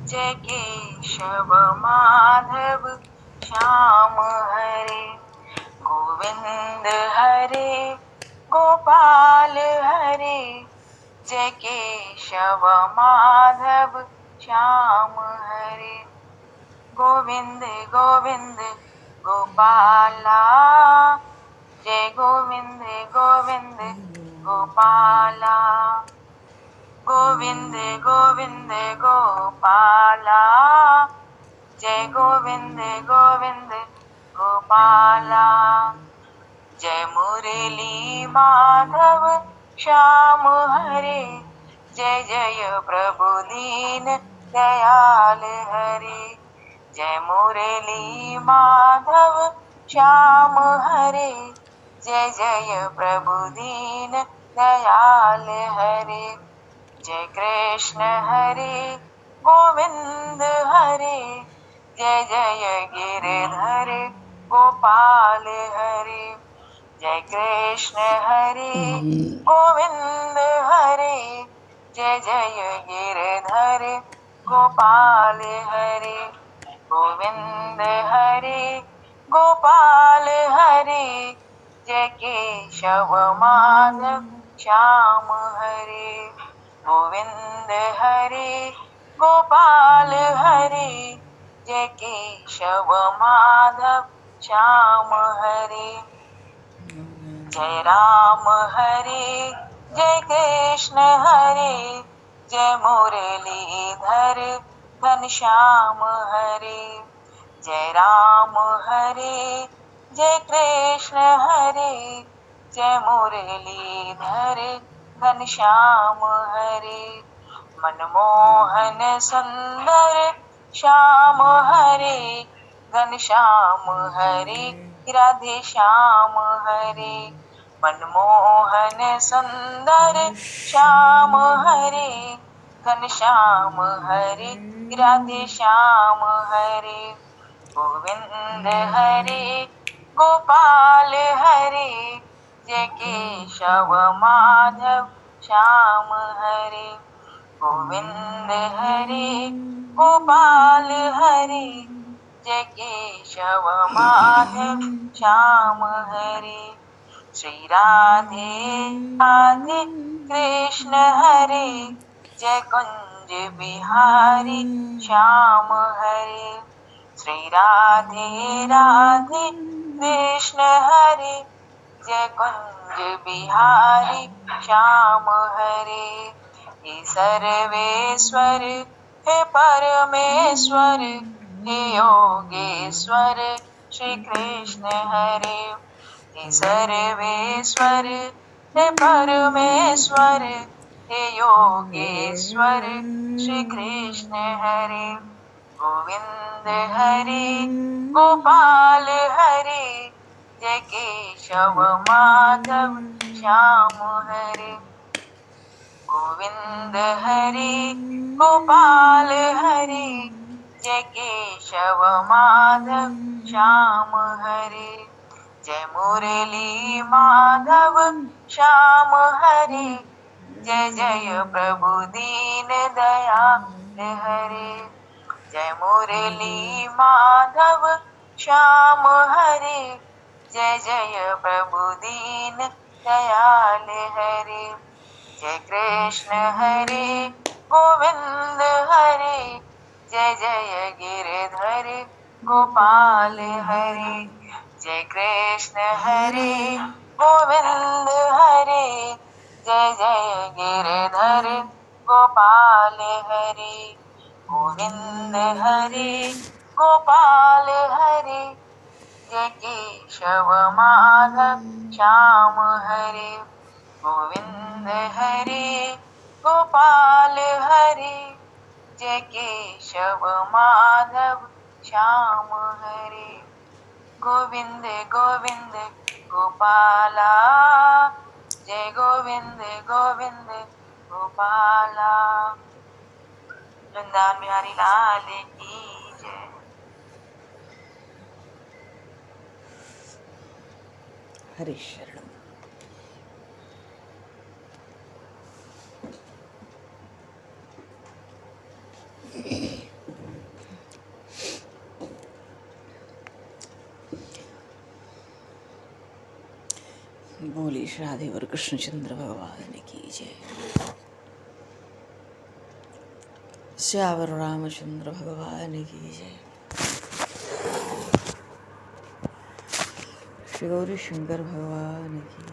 जय केशव माधव श्याम हरे, गोविंद हरे गोपाल हरे, जय केशव माधव श्याम हरे, गोविंद गोविंद गोपाला, जय गोविंद गोविंद गोपाला, गोविंद गोविंद गोपाला, जय गोविंद गोविंद गोपाला, जय मुरली माधव श्याम हरे, जय जय प्रभु दीन दयाल हरे, जय मुरली माधव श्याम हरे, जय जय प्रभु दीन दयाल हरे, जय कृष्ण हरे गोविंद हरे, जय जय गिरधर गोपाल हरे, जय कृष्ण हरे गोविंद हरे, जय जय गिरधर गोपाल हरे, गोविंद हरे गोपाल हरे, जय केशव माधव श्याम हरे, गोविंद हरे गोपाल हरे, जय केशव माधव श्याम हरे, जय राम हरे जय कृष्ण हरे, जय मुरलीधर घनश्याम हरे, जय राम हरे जय कृष्ण हरे, जय मुरलीधर घनश्याम हरे, मनमोहन सुंदर श्याम हरे, घनश्याम हरे राधे श्याम हरे, मनमोहन सुंदर श्याम हरे, घनश्याम हरे राधे श्याम हरे, गोविंद हरे गोपाल हरे, जय केशव माधव श्याम हरे, गोविंद हरे गोपाल हरे, जय केशव माधव श्याम हरे, श्री राधे राधे कृष्ण हरे, जय कुंज बिहारी श्याम हरे, श्री राधे राधे कृष्ण हरे, जय कुंज बिहारी श्याम हरे, हे सर्वेश्वर हे परमेश्वर, हे योगेश्वर श्री कृष्ण हरे, हे सर्वेश्वर हे परमेश्वर, हे योगेश्वर श्री कृष्ण हरे, गोविंद हरे गोपाल हरे, जय केशव माधव श्याम हरे, गोविंद हरे गोपाल हरे, जय केशव माधव श्याम हरे, जय मुरली माधव श्याम हरे, जय जय प्रभु दीन दयाल हरे, जय मुरली माधव श्याम हरे, जय जय प्रभु दीन दयाल हरे, जय कृष्ण हरे गोविंद हरे, जय जय गिरधर गोपाल हरे, जय कृष्ण हरे गोविंद हरे, जय जय गिरधर गोपाल हरे, गोविंद हरे गोपाल हरे, जय केशव माधव श्याम हरे, गोविंद हरे गोपाल हरे, जय केशव माधव श्याम हरे, गोविंद गोविंद गोपाला, जय गोविंद गोविंद गोपाला, वृंदावन बिहारी लाल की जय। हरे शरणम। बोली श्री राधे और कृष्णचंद्र भगवान की जय। श्यावर रामचंद्र भगवान की जय। श्री गौरी शंकर भगवान की,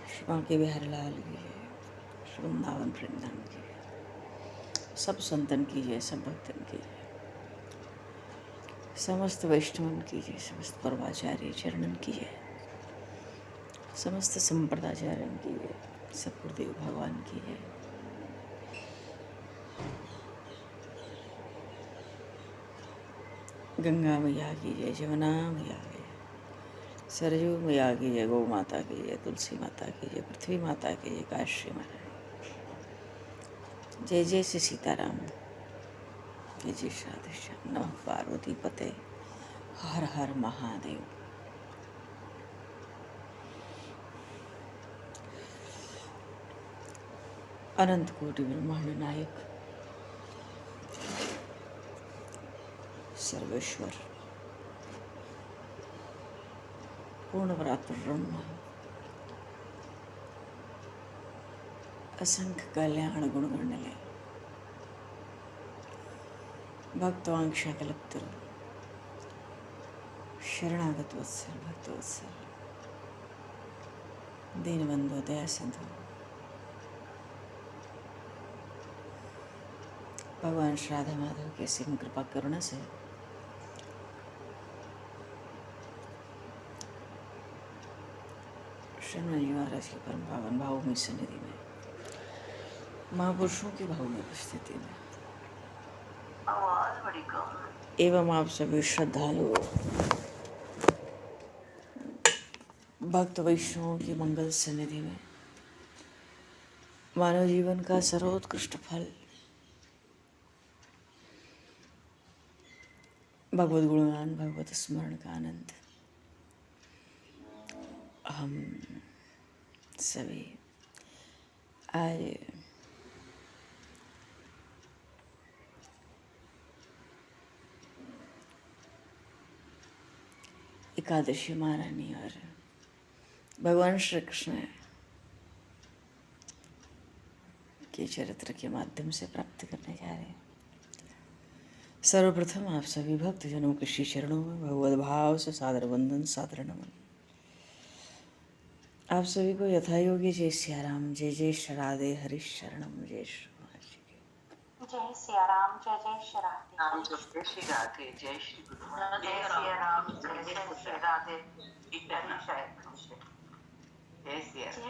श्री बांके बिहारी लाल की जय। श्री वृंदावन वृंदावन की जय। सब संतन की जय, सब भक्तन की जय, समस्त वैष्णवन की जय, समस्त परमाचार्य चरणन की जय, समस्त संप्रदाचार्यन की जय, सब गुरुदेव भगवान की जय। गंगा मैया की जय, जमुना मैया की जय, सरयू मैया की जय, गौ माता की जय, तुलसी माता की जय, पृथ्वी माता की जय, काशी माता जय। जय से सीताराम, जय जय श्राद्ध श्याम, नमः पार्वती पते, हर हर महादेव। अनंत कोटि ब्रह्मांड नायक सर्वेश्वर पूर्ण परात्पर ब्रह्म, असंख्य कल्याण गुण गणले, भक्तवांक्षा कल्पतरु, शरणागत वत्सल भक्तवत्सल, दीनबंधु दया सिंधु, भगवान श्री राधा माधव के सिंह कृपा करुणा से श्रीमान जी महाराज की परम पावन भावभूमि सन्निधि में, महापुरुषों की भावभूमि उपस्थिति में एवं आप सभी श्रद्धालु भक्त वैष्णवों की मंगल सन्निधि में मानव जीवन का सर्वोत्कृष्ट फल भगवत गुणगान, भगवत स्मरण का आनंद हम सभी आज एकादशी महारानी और भगवान श्री कृष्ण के चरित्र के माध्यम से प्राप्त करने जा रहे हैं। सर्वप्रथम आप सभी भक्तजनों के श्री चरणों में भगवत भाव से सादर वंदन, सादर नमन। आप सभी को यथायोगी जय सियाराम, जय जय श्री राधे, हरि शरणम, जय श्री जय सिया राम, जय जय श्री राधे, जय श्री राधे, जय श्री गुरु, जय सिया राम, जय जय श्री राधे, जय सिया जय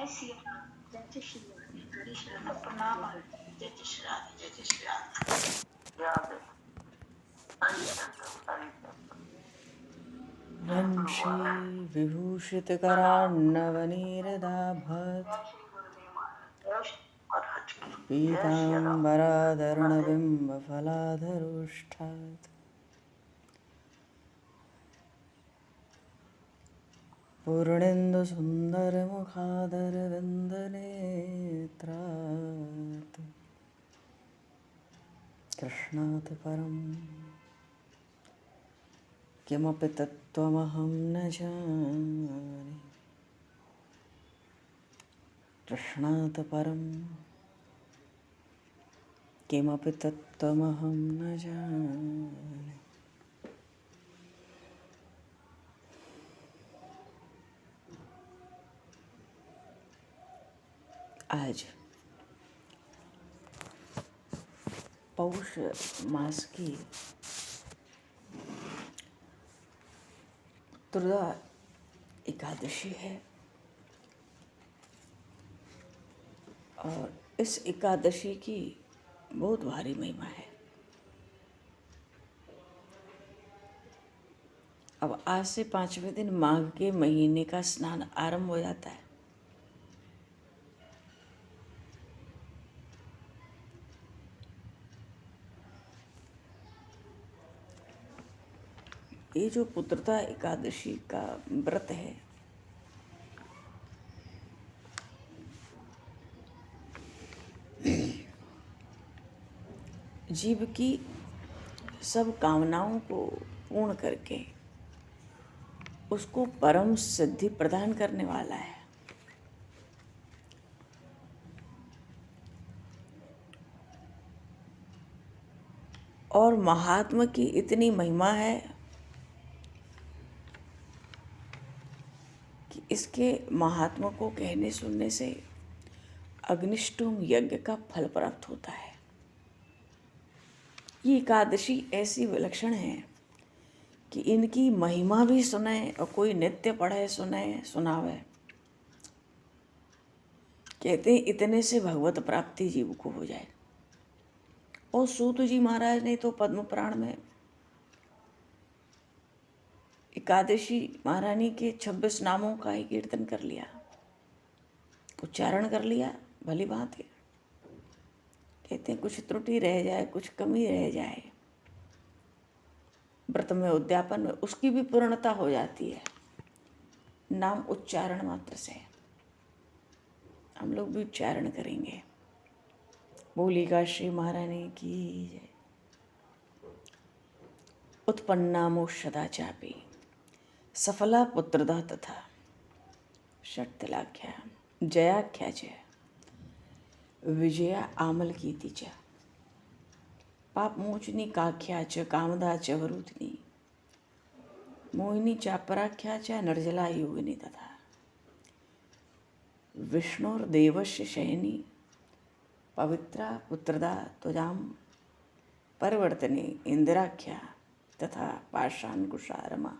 सिया राम, जय जय श्री राधे, हरि शरण प्रणाम, जय जय श्री राधे, जय जय श्री राधे। वंशी विभूषित करान्नवनीरदाभत् पीताम्बराधरणबिम्बफलाधरोष्ठात् पूर्णेन्दुसुन्दरमुखादरविन्दनेत्रात् कृष्णात् परम् किमपि तत्त्वमहं न जाने, कृष्णात् परं किमपि तत्त्वमहं न जाने। आज पौष मास की तुर्दा एकादशी है और इस एकादशी की बहुत भारी महिमा है। अब आज से 5वें दिन माघ के महीने का स्नान आरंभ हो जाता है। ये जो पुत्रता एकादशी का व्रत है, जीव की सब कामनाओं को पूर्ण करके उसको परम सिद्धि प्रदान करने वाला है। और महात्मा की इतनी महिमा है कि इसके महात्मा को कहने सुनने से अग्निष्टोम यज्ञ का फल प्राप्त होता है। ये एकादशी ऐसी विलक्षण है कि इनकी महिमा भी सुने और कोई नित्य पढ़े सुने सुनावे, कहते हैं इतने से भगवत प्राप्ति जीव को हो जाए। और सूत जी महाराज ने तो पद्म पुराण में एकादशी महारानी के 26 नामों का ही कीर्तन कर लिया, उच्चारण कर लिया भली बात है। कहते हैं कुछ त्रुटि रह जाए, कुछ कमी रह जाए व्रत में, उद्यापन में, उसकी भी पूर्णता हो जाती है नाम उच्चारण मात्र से। हम लोग भी उच्चारण करेंगे। बोलिका श्री महारानी की जय। उत्पन्ना मोक्षदा चापी सफला पुत्रदा तथा षट्तिलाख्या जयाख्या च विजया आमल कीति च पाप मोचनी काख्या च कामदा च वरुधिनी मोहिनी चापराख्या च निर्जला योगिनी तथा विष्णुर्देवस्य शयनी पवित्रा पुत्रदा त्वजाम परिवर्तनी इंदिराख्या तथा पाषाणकुशारमा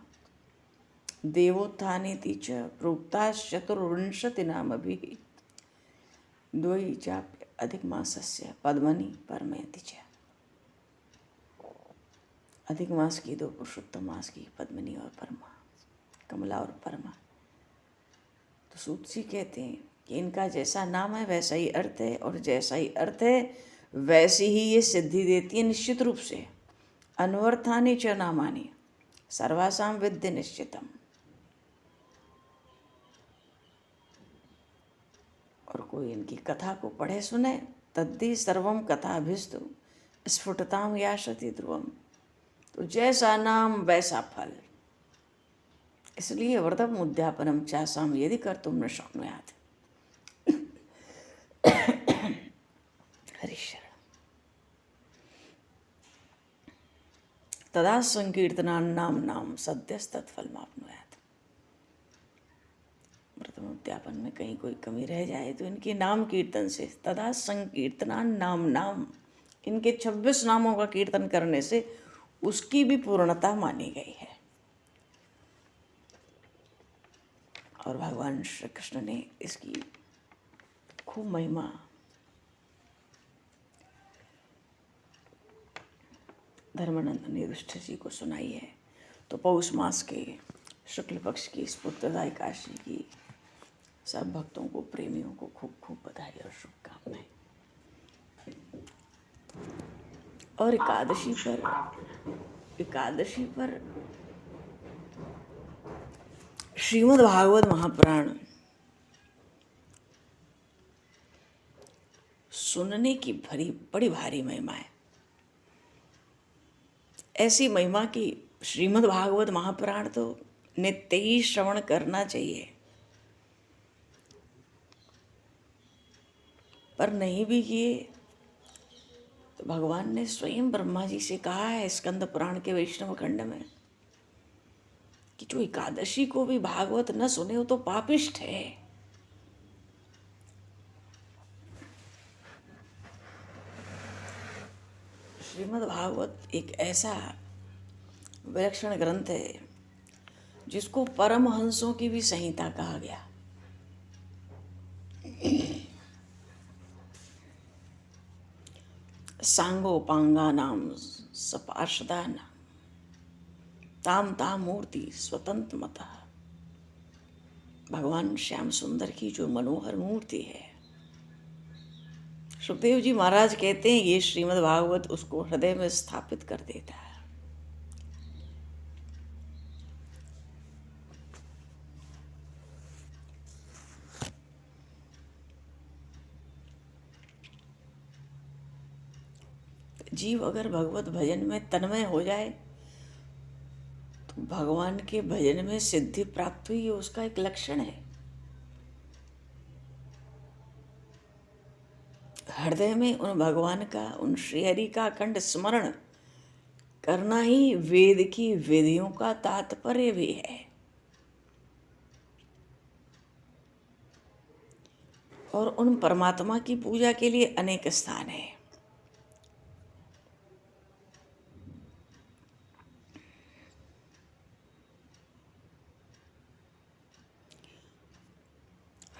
देवोत्थानेति च प्रोक्ताश्चतुर्विंशतिनामभिः द्वयि चाप्य अधिक मासस्य पद्मनि परमेति च। अधिक मास की दो पुरुषोत्तम मास की पद्मिनी और परमा, कमला और परमा। तो सूत जी कहते हैं कि इनका जैसा नाम है वैसा ही अर्थ है, और जैसा ही अर्थ है वैसी ही ये सिद्धि देती है निश्चित रूप से। अनवर्थानि च नामानि सर्वासाम विद्य निश्चितम। और कोई इनकी कथा को पढ़े सुने तद्धि सर्वम कथाभिस्तु स्फुटताम याशति ध्रुवम। तो जैसा नाम वैसा फल। इसलिए व्रतम उद्यापनम चासाम यदि कर्तुम न शक्नुयात्। हरिशरण तदा संकीर्तनान नाम नाम सद्यस्तत्फलमाप्नुयात्। व्रतम उद्यापन में कहीं कोई कमी रह जाए तो इनके नाम कीर्तन से, तदा संकीर्तनान नाम नाम, इनके 26 नामों का कीर्तन करने से उसकी भी पूर्णता मानी गई है। और भगवान श्री कृष्ण ने इसकी खूब महिमा धर्मानंद ने युधिष्ठिर जी को सुनाई है। तो पौष मास के शुक्ल पक्ष की इस पुत्रदा एकादशी की सब भक्तों को, प्रेमियों को खूब खूब बधाई और शुभकामनाएं। और एकादशी पर श्रीमद् भागवत महापुराण सुनने की बड़ी भारी महिमा है। ऐसी महिमा की श्रीमद् भागवत महापुराण तो नित्य ही श्रवण करना चाहिए। पर नहीं भी किए तो भगवान ने स्वयं ब्रह्मा जी से कहा है स्कंद पुराण के वैष्णव खंड में कि जो एकादशी को भी भागवत न सुने वो तो पापिष्ठ है। श्रीमद् भागवत एक ऐसा विलक्षण ग्रंथ है जिसको परमहंसों की भी संहिता कहा गया। सांगोपांगा नाम सपार्षदा नाम ताम ताम मूर्ति स्वतंत्र मतः। भगवान श्याम सुंदर की जो मनोहर मूर्ति है, सुखदेव जी महाराज कहते हैं ये श्रीमद् भागवत उसको हृदय में स्थापित कर देता है। जीव अगर भगवत भजन में तन्मय हो जाए तो भगवान के भजन में सिद्धि प्राप्त हुई, ये उसका एक लक्षण है। हृदय में उन भगवान का, उन श्रीहरि का अखंड स्मरण करना ही वेद की विधियों का तात्पर्य भी है। और उन परमात्मा की पूजा के लिए अनेक स्थान हैं।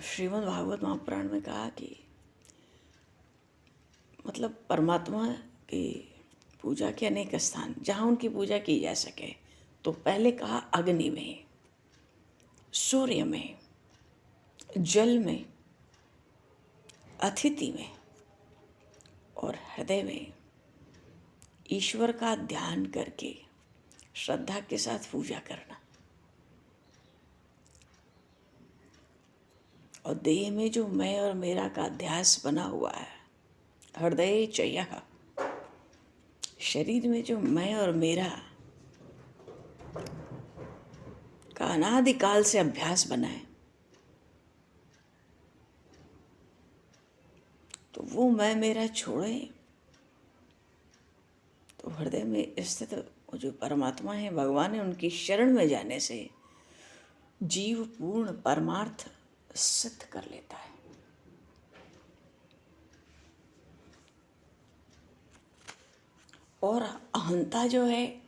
श्रीमद् भागवत महापुराण में कहा कि मतलब परमात्मा की पूजा के अनेक स्थान जहाँ उनकी पूजा की जा सके, तो पहले कहा अग्नि में, सूर्य में, जल में, अतिथि में और हृदय में ईश्वर का ध्यान करके श्रद्धा के साथ पूजा करना। और देह में जो मैं और मेरा का अध्यास बना हुआ है, हृदय च यः, शरीर में जो मैं और मेरा का अनादिकाल से अभ्यास बना है, तो वो मैं मेरा छोड़े तो हृदय में स्थित जो परमात्मा है, भगवान है, उनकी शरण में जाने से जीव पूर्ण परमार्थ सिद्ध कर लेता है। और अहंता जो है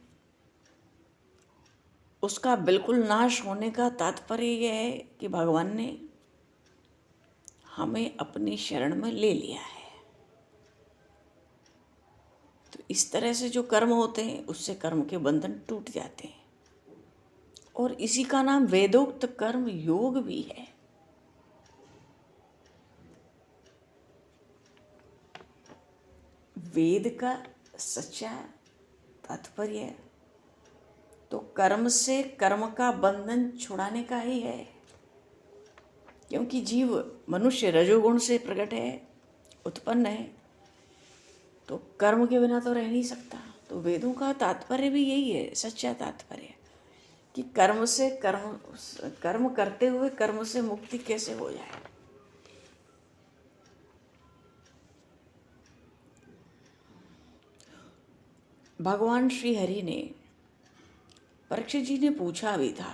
उसका बिल्कुल नाश होने का तात्पर्य यह है कि भगवान ने हमें अपनी शरण में ले लिया है। तो इस तरह से जो कर्म होते हैं उससे कर्म के बंधन टूट जाते हैं। और इसी का नाम वेदोक्त कर्म योग भी है। वेद का सच्चा तात्पर्य तो कर्म से कर्म का बंधन छुड़ाने का ही है, क्योंकि जीव मनुष्य रजोगुण से प्रकट है, उत्पन्न है, तो कर्म के बिना तो रह नहीं सकता। तो वेदों का तात्पर्य भी यही है, सच्चा तात्पर्य, कि कर्म से कर्म करते हुए कर्म से मुक्ति कैसे हो जाए। भगवान श्री हरि ने, परीक्षित जी ने पूछा भी था,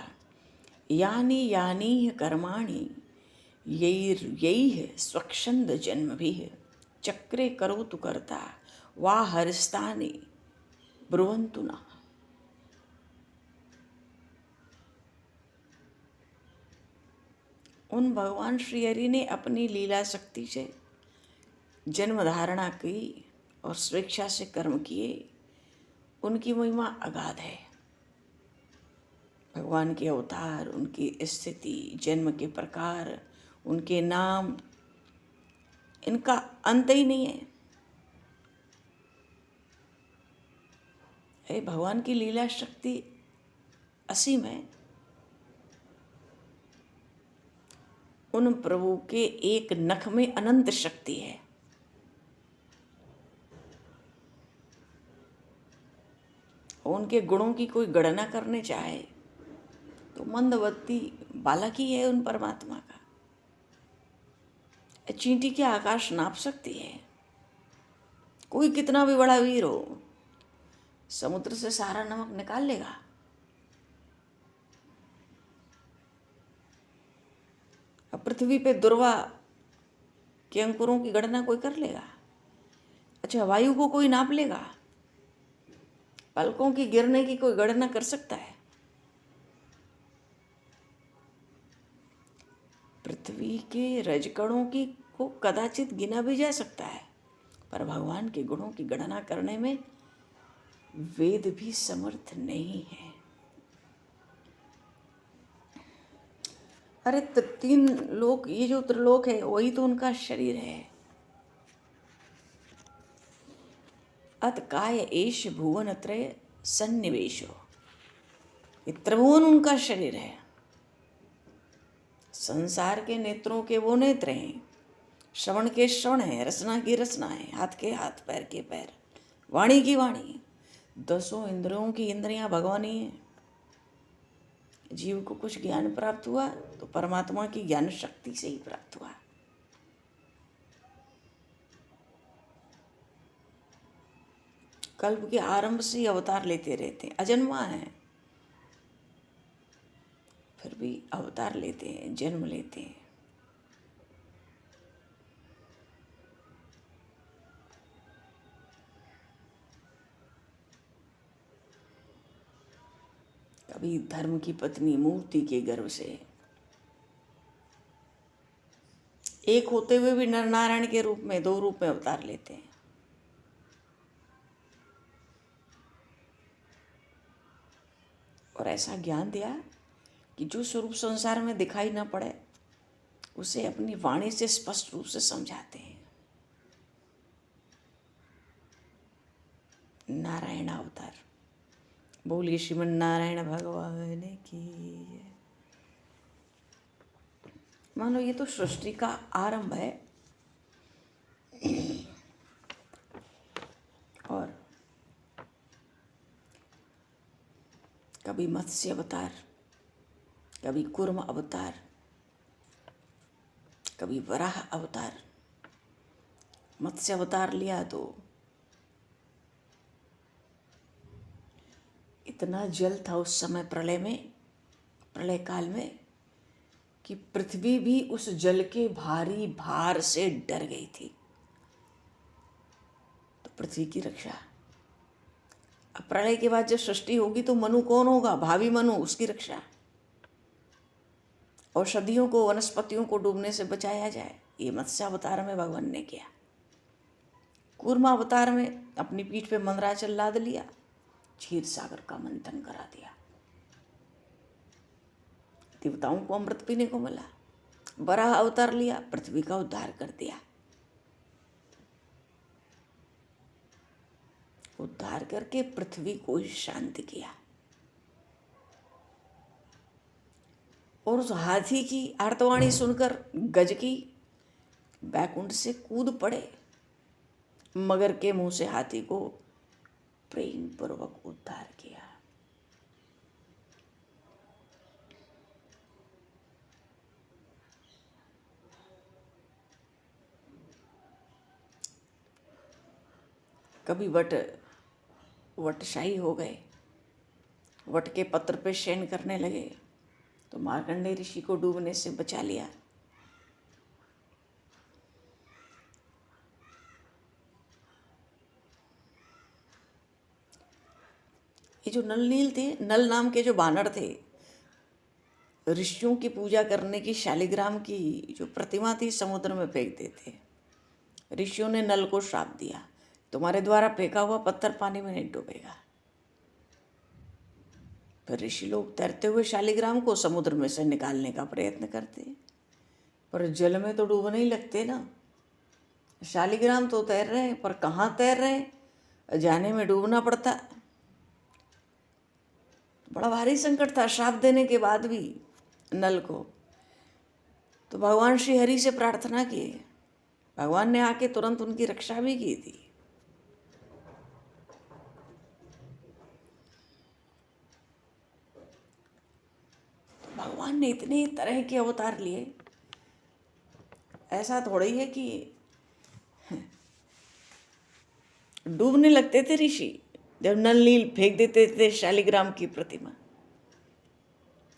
यानी यानी कर्माणि यैः स्वच्छंद जन्म भी चक्रे करोतु कर्ता वा हरिस्तानि ब्रुवन्तु नः। उन भगवान श्री हरि ने अपनी लीला शक्ति से जन्म धारणा की और स्वेच्छा से कर्म किए, उनकी महिमा अगाध है। भगवान के अवतार, उनकी स्थिति, जन्म के प्रकार, उनके नाम, इनका अंत ही नहीं है। भगवान की लीला शक्ति असीम है। उन प्रभु के एक नख में अनंत शक्ति है। उनके गुणों की कोई गणना करने चाहे तो मंदवती बालक ही है उन परमात्मा का। चींटी के आकाश नाप सकती है। कोई कितना भी बड़ा वीर हो, समुद्र से सारा नमक निकाल लेगा। अब पृथ्वी पे दुर्वा के अंकुरों की गणना कोई कर लेगा? अच्छा, वायु को कोई नाप लेगा? पलकों की गिरने की कोई गणना कर सकता है? पृथ्वी के रजकणों की को कदाचित गिना भी जा सकता है, पर भगवान के गुणों की गणना करने में वेद भी समर्थ नहीं है। अरे तीन लोक, ये जो त्रिलोक है वही तो उनका शरीर है। अत काय एष भुवन त्रय सन्निवेशो, ये त्रिभुवन उनका शरीर है। संसार के नेत्रों के वो नेत्र हैं, श्रवण के श्रवण है, रसना की रसना है, हाथ के हाथ, पैर के पैर, वाणी की वाणी, 10 इंद्रियों की इंद्रियां भगवान ही है। जीव को कुछ ज्ञान प्राप्त हुआ तो परमात्मा की ज्ञान शक्ति से ही प्राप्त हुआ। कल्प के आरंभ से ही अवतार लेते रहते हैं, अजन्मा है फिर भी अवतार लेते हैं, जन्म लेते हैं। कभी धर्म की पत्नी मूर्ति के गर्भ से, एक होते हुए भी नर नारायण के रूप में 2 रूप में अवतार लेते हैं। और ऐसा ज्ञान दिया कि जो स्वरूप संसार में दिखाई न पड़े उसे अपनी वाणी से स्पष्ट रूप से समझाते हैं। नारायण अवतार। बोलिए श्रीमन नारायण भगवान की जय। मान लो ये तो सृष्टि का आरंभ है और कभी मत्स्य अवतार, कभी कूर्म अवतार, कभी वराह अवतार। मत्स्य अवतार लिया तो इतना जल था उस समय प्रलय में, प्रलय काल में, कि पृथ्वी भी उस जल के भारी भार से डर गई थी। तो पृथ्वी की रक्षा। अब प्रलय के बाद जब सृष्टि होगी तो मनु कौन होगा? भावी मनु, उसकी रक्षा। औषधियों को, वनस्पतियों को डूबने से बचाया जाए, ये मत्स्य अवतार में भगवान ने किया। कूर्म अवतार में अपनी पीठ पे मंदराचल लाद लिया, क्षीर सागर का मंथन करा दिया, देवताओं को अमृत पीने को मिला। वराह अवतार लिया, पृथ्वी का उद्धार कर दिया। उद्धार करके पृथ्वी को ही शांत किया। और उस हाथी की आर्तवाणी सुनकर गज की बैकुंठ से कूद पड़े, मगर के मुंह से हाथी को प्रेम पूर्वक उद्धार किया। कभी वटशाही हो गए, वट के पत्र पे शयन करने लगे तो मार्कंडेय ऋषि को डूबने से बचा लिया। ये जो नल नील थे, नल नाम के जो बानर थे, ऋषियों की पूजा करने की शालिग्राम की जो प्रतिमा थी समुद्र में फेंक देते। ऋषियों ने नल को श्राप दिया, तुम्हारे द्वारा फेंका हुआ पत्थर पानी में नहीं डूबेगा। फिर ऋषि लोग तैरते हुए शालिग्राम को समुद्र में से निकालने का प्रयत्न करते, पर जल में तो डूबने ही लगते ना। शालिग्राम तो तैर रहे हैं, पर कहाँ तैर रहे हैं, जाने में डूबना पड़ता। बड़ा भारी संकट था श्राप देने के बाद भी नल को। तो भगवान श्री हरि से प्रार्थना की, भगवान ने आके तुरंत उनकी रक्षा भी की थी। तो भगवान ने इतने तरह के अवतार लिए, ऐसा थोड़ी है कि डूबने लगते थे ऋषि जब नल नील फेंक देते थे शालिग्राम की प्रतिमा।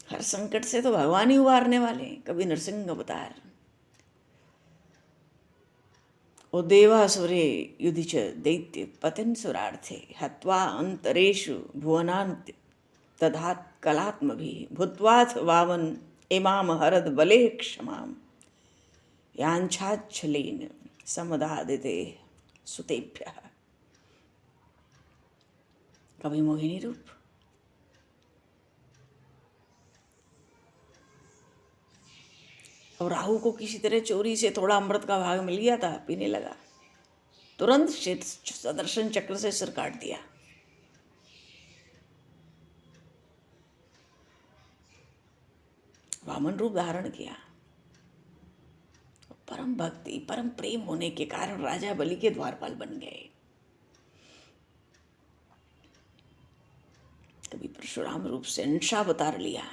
हर संकट से तो भगवान ही उबारने वाले हैं। कभी नरसिंह अवतार, ओ देवासुरे युधिच दैत्य पतन सुरार्थे हत्वा अंतरेषु भुवनान्त तधात् कलात्मभिः भूत्वाथ वामन इमाम हरद बले क्षमाम यांछाच्छलेन समदादिते सुतेभ्यः। कभी मोहिनी रूप, और राहु को किसी तरह चोरी से थोड़ा अमृत का भाग मिल गया था, पीने लगा, तुरंत सुदर्शन चक्र से सिर काट दिया। वामन रूप धारण किया। परम भक्ति, परम प्रेम होने के कारण राजा बलि के द्वारपाल बन गए। परशुराम रूप से अंशा अवतार लिया।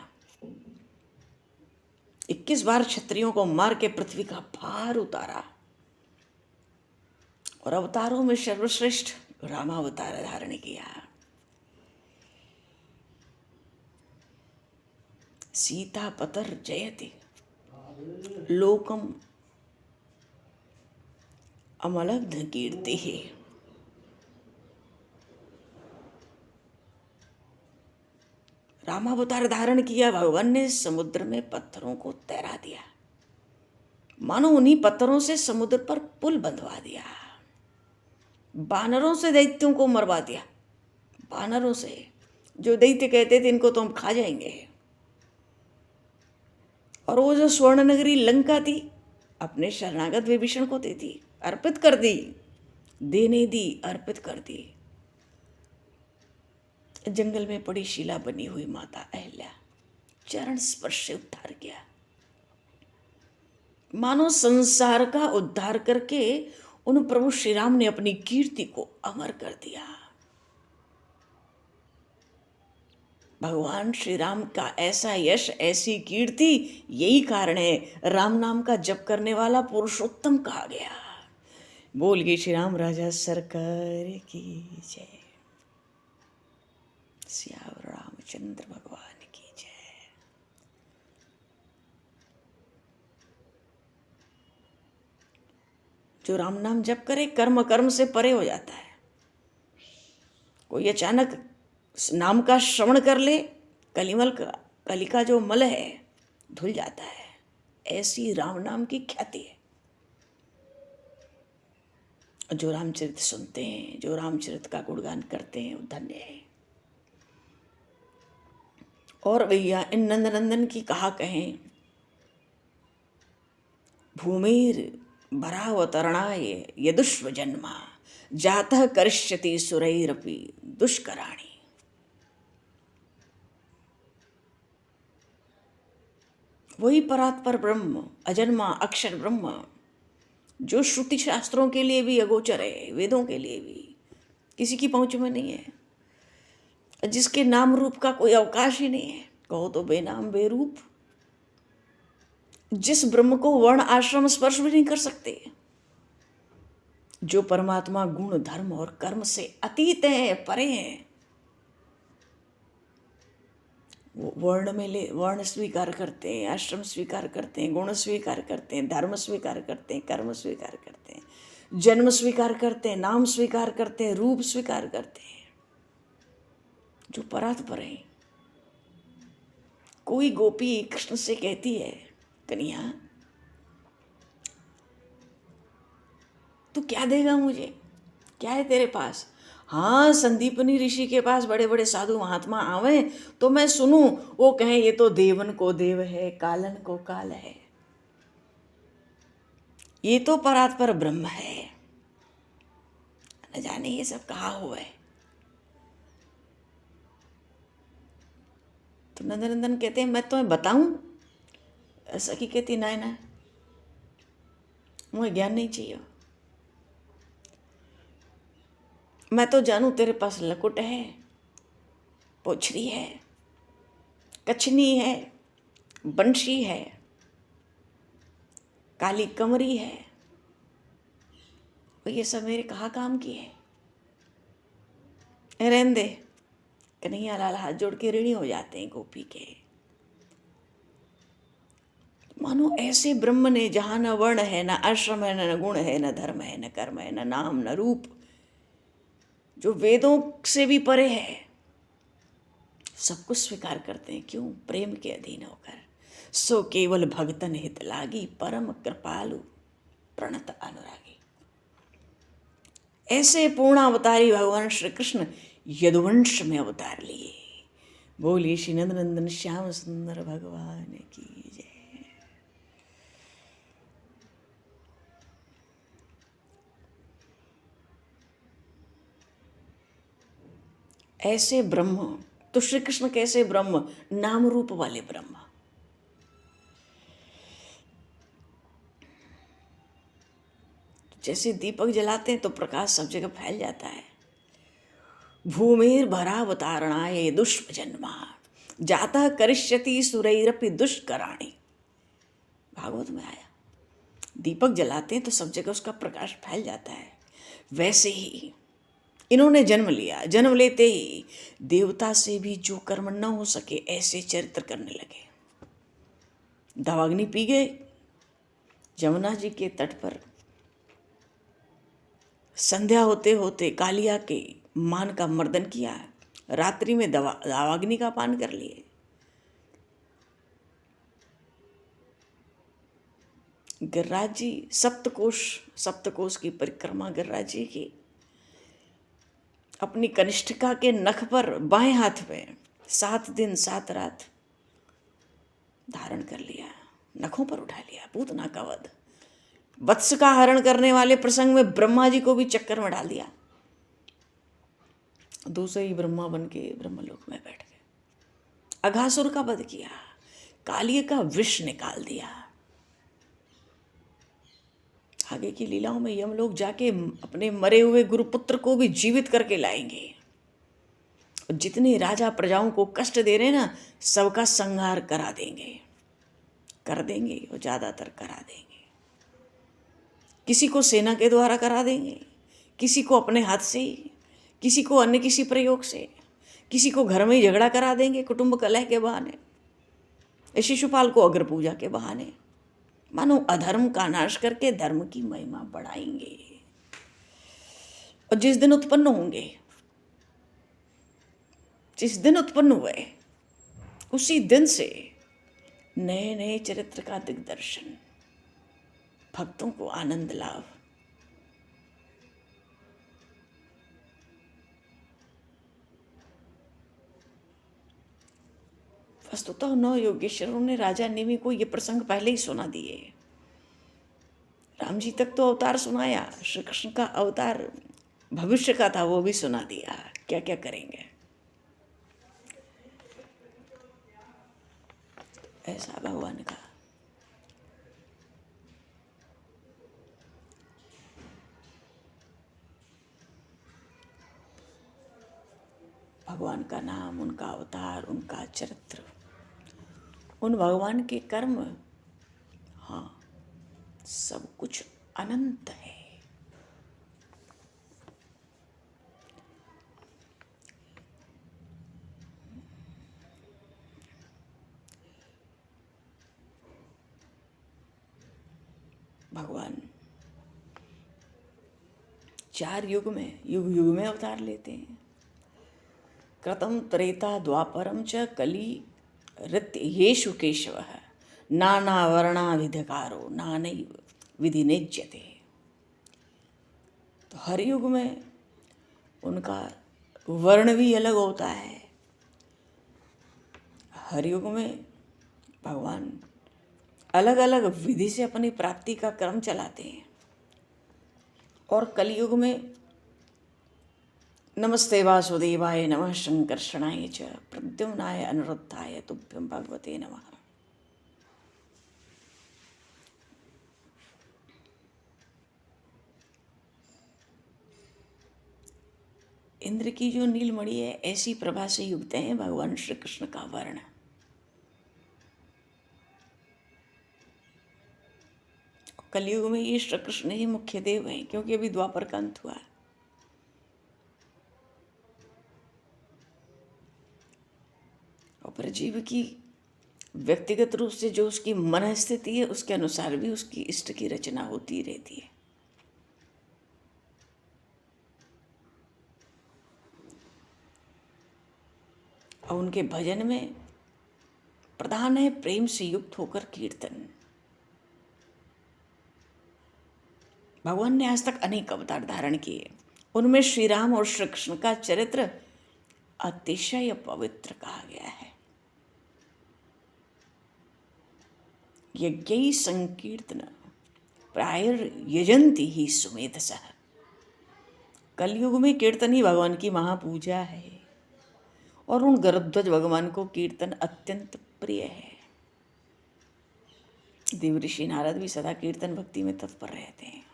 21 बार क्षत्रियों को मार के पृथ्वी का भार उतारा और अवतारों में सर्वश्रेष्ठ रामावतार धारण किया। सीता पतर जयति लोकम अमलग्न कीर्ति है। रामावतार धारण किया भगवान ने, समुद्र में पत्थरों को तैरा दिया, मानो उन्हीं पत्थरों से समुद्र पर पुल बंधवा दिया। बानरों से दैत्यों को मरवा दिया, बानरों से, जो दैत्य कहते थे इनको तो हम खा जाएंगे। और वो जो स्वर्ण नगरी लंका थी, अपने शरणागत विभीषण को दे दी, अर्पित कर दी, देने दी, अर्पित कर दी। जंगल में पड़ी शिला बनी हुई माता अहल्या, चरण स्पर्श से उद्धार किया, मानो संसार का उद्धार करके उन प्रभु श्री राम ने अपनी कीर्ति को अमर कर दिया। भगवान श्री राम का ऐसा यश, ऐसी कीर्ति, यही कारण है राम नाम का जप करने वाला पुरुषोत्तम कहा गया। बोलिए श्री राम राजा सरकार की जय। सियावर रामचंद्र भगवान की जय। जो राम नाम जप करे कर्म कर्म से परे हो जाता है। कोई अचानक नाम का श्रवण कर ले, कली का जो मल है धुल जाता है। ऐसी राम नाम की ख्याति है। जो रामचरित सुनते हैं, जो रामचरित का गुणगान करते हैं, वो धन्य है। और भैया इन नंदनंदन की कहा कहें, भूमिर भरावतरणाय यदुष्व जन्मा जातः करिष्यति सुरैरपि दुष्कराणि। वही परात्पर ब्रह्म, अजन्मा अक्षर ब्रह्म, जो श्रुति शास्त्रों के लिए भी अगोचर है, वेदों के लिए भी किसी की पहुंच में नहीं है, जिसके नाम रूप का कोई अवकाश ही नहीं है, कहो तो बेनाम बेरूप, जिस ब्रह्म को वर्ण आश्रम स्पर्श भी नहीं कर सकते, जो परमात्मा गुण धर्म और कर्म से अतीत है, परे हैं, वो वर्ण स्वीकार करते हैं, आश्रम स्वीकार करते हैं, गुण स्वीकार करते हैं, धर्म स्वीकार करते हैं, कर्म स्वीकार करते हैं, जन्म स्वीकार करते हैं, नाम स्वीकार करते हैं, रूप स्वीकार करते हैं, जो परात्पर है। कोई गोपी कृष्ण से कहती है, कन्हैया तू क्या देगा मुझे, क्या है तेरे पास? हाँ, संदीपनी ऋषि के पास बड़े बड़े साधु महात्मा आवे तो मैं सुनूं, वो कहें ये तो देवन को देव है, कालन को काल है, ये तो परात्पर ब्रह्म है। न जाने ये सब कहा हुआ है। तो नंदनंदन कहते हैं मैं तुम्हें बताऊं? सखी कहती ना ना, मुझे ज्ञान नहीं चाहिए। मैं तो जानू तेरे पास लकुट है, पोछरी है, कछनी है, बंशी है, काली कमरी है, ये सब मेरे कहाँ काम की है? रहने दे। कन्हैया लाल हाथ जोड़ के ऋणी हो जाते हैं गोपी के। मानो ऐसे ब्रह्म ने जहाँ न वर्ण है, न आश्रम है, न गुण है, न धर्म है, न कर्म है, न नाम, न रूप, जो वेदों से भी परे है, सब कुछ स्वीकार करते हैं। क्यों? प्रेम के अधीन होकर। सो केवल भगतन हित लागी, परम कृपालु प्रणत अनुरागी। ऐसे पूर्णावतारी भगवान श्री कृष्ण यदुवंश में अवतार लिए। बोलिए श्री नंदनंदन श्याम सुंदर भगवान की जय। ऐसे ब्रह्म, तो श्री कृष्ण कैसे ब्रह्म? नाम रूप वाले ब्रह्म। जैसे दीपक जलाते हैं तो प्रकाश सब जगह फैल जाता है, भूमिर भरावतारणाय दुष्प जन्मा जाता करिष्यति सुरैरपि दुष्कराणि। भागवत में आया, दीपक जलाते हैं तो सब जगह उसका प्रकाश फैल जाता है। वैसे ही इन्होंने जन्म लिया, जन्म लेते ही देवता से भी जो कर्म न हो सके ऐसे चरित्र करने लगे। दावाग्नि पी गए, यमुना जी के तट पर संध्या होते होते कालिया के मान का मर्दन किया, रात्रि में दावाग्नि का पान कर लिए। गिरिराज जी सप्तकोश की परिक्रमा गिरिराज जी की अपनी कनिष्ठिका के नख पर बाएं हाथ में 7 दिन 7 रात धारण कर लिया, नखों पर उठा लिया। पूतना का वध, वत्स का हरण करने वाले प्रसंग में ब्रह्मा जी को भी चक्कर में डाल दिया। दूसरे ही ब्रह्मा बन के ब्रह्मलोक में बैठ गए। अघासुर का वध किया, कालिय का विष निकाल दिया। आगे की लीलाओं में यमलोक जाके अपने मरे हुए गुरुपुत्र को भी जीवित करके लाएंगे। और जितने राजा प्रजाओं को कष्ट दे रहे ना, सबका संहार करा देंगे, कर देंगे और ज्यादातर करा देंगे। किसी को सेना के द्वारा करा देंगे, किसी को अपने हाथ से, किसी को अन्य किसी प्रयोग से, किसी को घर में ही झगड़ा करा देंगे कुटुंब कलह के बहाने, शिशुपाल को अग्र पूजा के बहाने। मानो अधर्म का नाश करके धर्म की महिमा बढ़ाएंगे। और जिस दिन उत्पन्न होंगे, जिस दिन उत्पन्न हुए, उसी दिन से नए नए चरित्र का दिग्दर्शन, भक्तों को आनंद लाभ। वस्तुतः 9 योगेश्वरों ने राजा नेमि को ये प्रसंग पहले ही सुना दिए। राम जी तक तो अवतार सुनाया, श्री कृष्ण का अवतार भविष्य का था, वो भी सुना दिया, क्या क्या करेंगे। ऐसा भगवान का भगवान का नाम, उनका अवतार, उनका चरित्र, उन भगवान के कर्म, हाँ, सब कुछ अनंत है। भगवान 4 युग में अवतार लेते हैं। कृतं त्रेता द्वापरम च कली ऋत्येषु केशवः नानावर्णाभिधकारो नानैव विधिनिज्यते। तो हर युग में उनका वर्ण भी अलग होता है। हर युग में भगवान अलग अलग विधि से अपनी प्राप्ति का क्रम चलाते हैं। और कलयुग में नमस्ते वासुदेवाय नमः संकर्षणाय च प्रद्युम्नाय अनिरुद्धाय तुभ्यं भगवते नमः। इंद्र की जो नीलमणि है, ऐसी प्रभा से युक्त है भगवान श्री कृष्ण का वर्ण। कलयुग में ये श्री कृष्ण ही मुख्य देव हैं, क्योंकि अभी द्वापर का अंत हुआ है। और प्रजीव की व्यक्तिगत रूप से जो उसकी मन स्थिति है, उसके अनुसार भी उसकी इष्ट की रचना होती रहती है। और उनके भजन में प्रधान है प्रेम से युक्त होकर कीर्तन। भगवान ने आज तक अनेक अवतार धारण किए, उनमें श्री राम और श्री कृष्ण का चरित्र अतिशय पवित्र कहा गया है। यज्ञ संकीर्तन प्रायर यजंती ही सुमेधसः। कलयुग में कीर्तन ही भगवान की महापूजा है, और उन गरुड़ध्वज भगवान को कीर्तन अत्यंत प्रिय है। देव ऋषि नारद भी सदा कीर्तन भक्ति में तत्पर रहते हैं।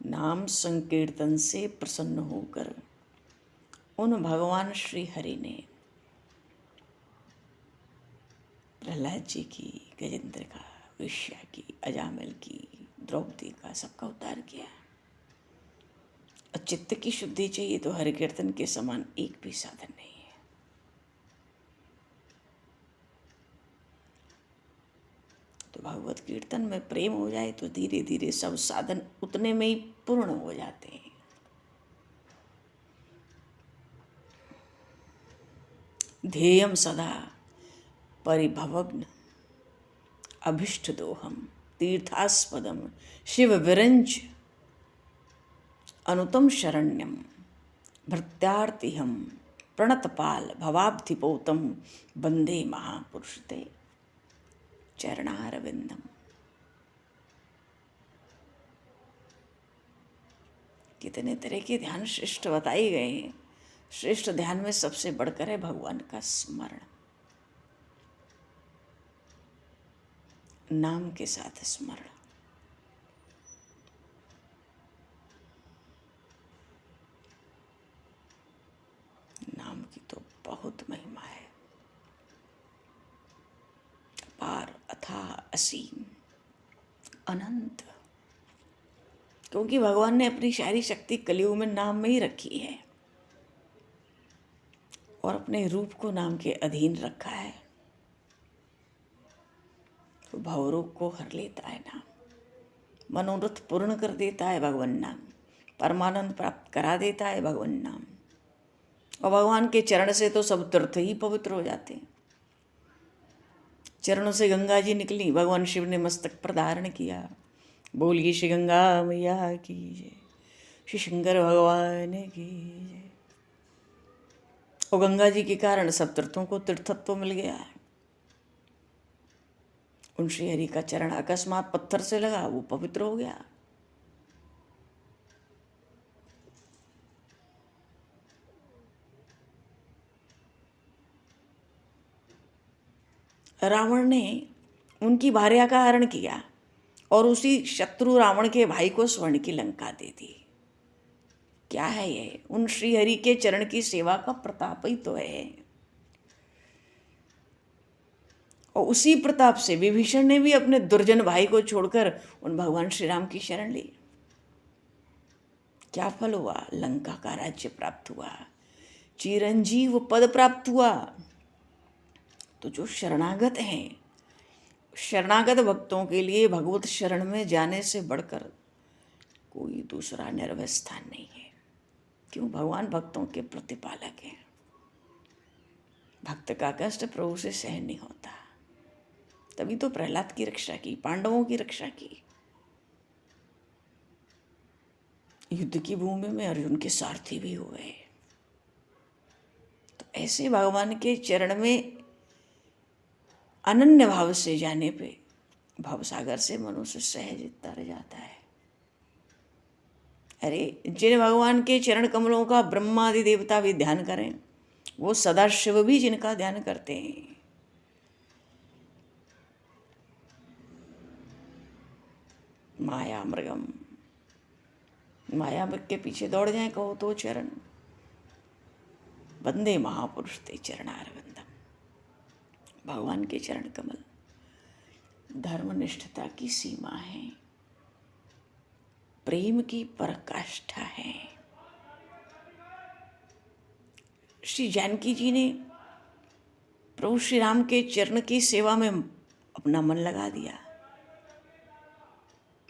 नाम संकीर्तन से प्रसन्न होकर उन भगवान श्री हरि ने प्रहलाद जी की, गजेंद्र का, विश्या की, अजामिल की, द्रौपदी का, सबका उद्धार किया। और चित्त की शुद्धि चाहिए तो हरि कीर्तन के समान एक भी साधन नहीं है। तो भगवत कीर्तन में प्रेम हो जाए तो धीरे धीरे सब साधन उतने में ही पूर्ण हो जाते हैं। ध्येयम सदा परिभवग्न अभिष्ट दोहम तीर्थास्पदम शिव विरंज अनुतम शरण्यम भृत्यार्तिहम प्रणतपाल भवाब्धिपोतम वंदे महापुरुष ते चरणारविंदम। कितने तरह के ध्यान श्रेष्ठ बताए गए हैं। श्रेष्ठ ध्यान में सबसे बढ़कर है भगवान का स्मरण, नाम के साथ स्मरण। नाम की तो बहुत महिमा है, अपार, अथाह, असीम, अनंत। क्योंकि भगवान ने अपनी सारी शक्ति कलियुग में नाम में ही रखी है और अपने रूप को नाम के अधीन रखा है। तो भवरोग को हर लेता है नाम, मनोरथ पूर्ण कर देता है भगवान नाम, परमानंद प्राप्त करा देता है भगवान नाम। और भगवान के चरण से तो सब तीर्थ ही पवित्र हो जाते हैं। चरणों से गंगा जी निकली, भगवान शिव ने मस्तक पर धारण किया। बोलिए श्री गंगा मैया की जय, श्री शंकर भगवान की जय। और गंगा जी के कारण सब तीर्थों को तीर्थत्व मिल गया है। उन श्री हरि का चरण अकस्मात पत्थर से लगा, वो पवित्र हो गया। रावण ने उनकी भार्या का हरण किया और उसी शत्रु रावण के भाई को स्वर्ण की लंका दे दी। क्या है ये? उन श्री हरि के चरण की सेवा का प्रताप ही तो है। और उसी प्रताप से विभीषण ने भी अपने दुर्जन भाई को छोड़कर उन भगवान श्री राम की शरण ली। क्या फल हुआ? लंका का राज्य प्राप्त हुआ, चिरंजीव पद प्राप्त हुआ। तो जो शरणागत हैं, शरणागत भक्तों के लिए भगवत शरण में जाने से बढ़कर कोई दूसरा निर्भय स्थान नहीं है। क्यों? भगवान भक्तों के प्रतिपालक हैं। भक्त का कष्ट प्रभु से सहन नहीं होता, तभी तो प्रहलाद की रक्षा की, पांडवों की रक्षा की। युद्ध की भूमि में अर्जुन के सारथी भी हुए। तो ऐसे भगवान के चरण में अनन्य भाव से जाने पे भवसागर से मनुष्य सहज तर जाता है। अरे जिन भगवान के चरण कमलों का ब्रह्मादि देवता भी ध्यान करें, वो सदा शिव भी जिनका ध्यान करते हैं। माया मृगम, माया मृग के पीछे दौड़ जाए कहो तो चरण, वंदे महापुरुष ते चरणारविंदम। भगवान के चरण कमल धर्मनिष्ठता की सीमा है, प्रेम की पराकाष्ठा है। श्री जानकी जी ने प्रभु श्री राम के चरण की सेवा में अपना मन लगा दिया,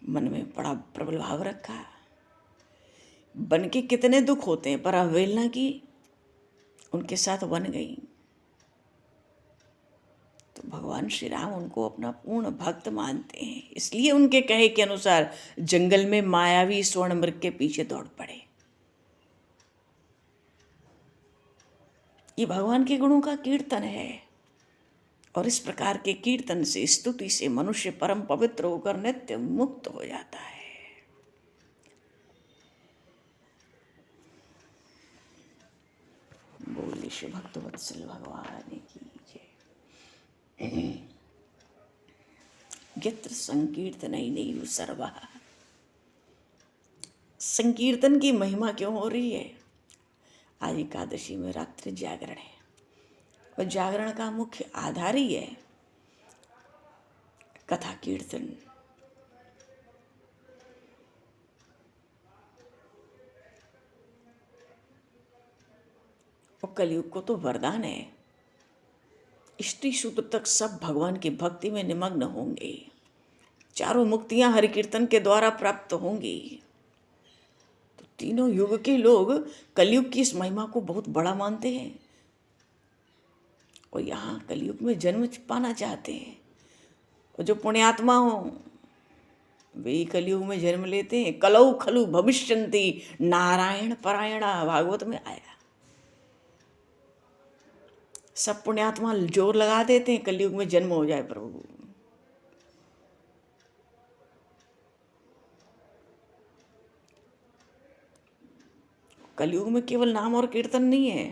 मन में बड़ा प्रबल भाव रखा। बन के कितने दुख होते हैं, पर अवहेलना की, उनके साथ बन गई। तो भगवान श्री राम उनको अपना पूर्ण भक्त मानते हैं, इसलिए उनके कहे के अनुसार जंगल में मायावी स्वर्ण मृग के पीछे दौड़ पड़े। ये भगवान के गुणों का कीर्तन है, और इस प्रकार के कीर्तन से, स्तुति से मनुष्य परम पवित्र होकर नित्य मुक्त हो जाता है। बोले श्री भक्त वत्सल भगवान की जय। यत्र संकीर्तनैः सर्वः। संकीर्तन की महिमा क्यों हो रही है? आज एकादशी में रात्रि जागरण है और जागरण का मुख्य आधार ही है कथा कीर्तन। और कलयुग को तो वरदान है, इष्टि सूत्र तक सब भगवान की भक्ति में निमग्न होंगे, चारों मुक्तियां हरि कीर्तन के द्वारा प्राप्त होंगी। तो तीनों युग के लोग कलयुग की इस महिमा को बहुत बड़ा मानते हैं और यहाँ कलयुग में जन्म पाना चाहते हैं। और जो पुण्यात्मा हो वे कलयुग में जन्म लेते हैं। कलौ खलु भविष्यन्ति नारायण परायणा, भागवत में आया। सब पुण्यात्मा जोर लगा देते हैं कलयुग में जन्म हो जाए प्रभु। कलयुग में केवल नाम और कीर्तन नहीं है,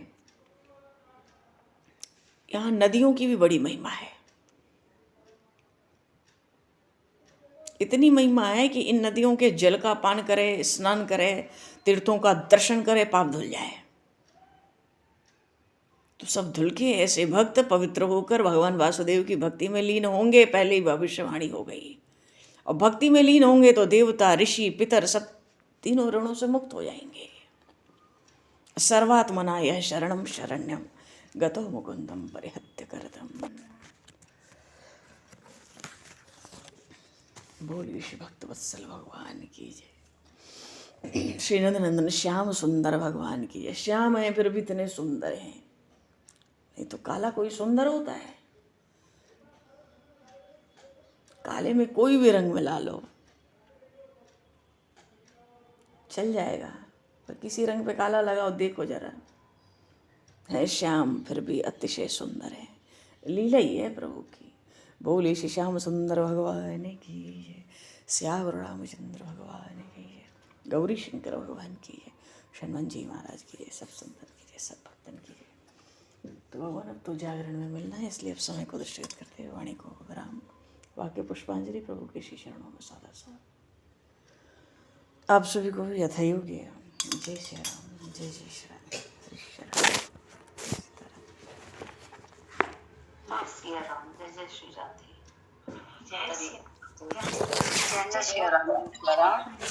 यहाँ नदियों की भी बड़ी महिमा है। इतनी महिमा है कि इन नदियों के जल का पान करे, स्नान करे, तीर्थों का दर्शन करे, पाप धुल जाए। तो सब धुल के ऐसे भक्त पवित्र होकर भगवान वासुदेव की भक्ति में लीन होंगे। पहले ही भविष्यवाणी हो गई। और भक्ति में लीन होंगे तो देवता ऋषि पितर सब तीनों ऋणों से मुक्त हो जाएंगे। सर्वात्मना यह शरणम शरण्यम गतो मुकुंदम परिहत्य करदम। बोलिए श्री भक्त वत्सल भगवान की जय। श्री नंदनंदन श्याम सुंदर भगवान की जय। श्याम है फिर भी इतने सुंदर हैं, नहीं तो काला कोई सुंदर होता है? काले में कोई भी रंग मिला लो चल जाएगा, पर किसी रंग पे काला लगाओ, देखो जरा, है श्याम फिर भी अतिशय सुंदर है। लीला ही है प्रभु की। बोले श्री श्याम सुंदर भगवान की जय। श्यावर रामचंद्र भगवान की जय। गौरी शंकर भगवान की जय। हनुमान जी महाराज की जय। सब संतन की जय, सब भक्तन की जय। तो भगवान अब तो जागरण में मिलना है, इसलिए अब समय को दृष्टिगत करते हुए वाणी को विराम। वाक्य पुष्पांजलि प्रभु के श्री चरणों में सदा सा। आप सभी को यथायोग्य जय श्री राम, जय जय श्री राम, श्री राम। जय श्री राम, जय जय श्री राधे। जय श्री जय श्री राम।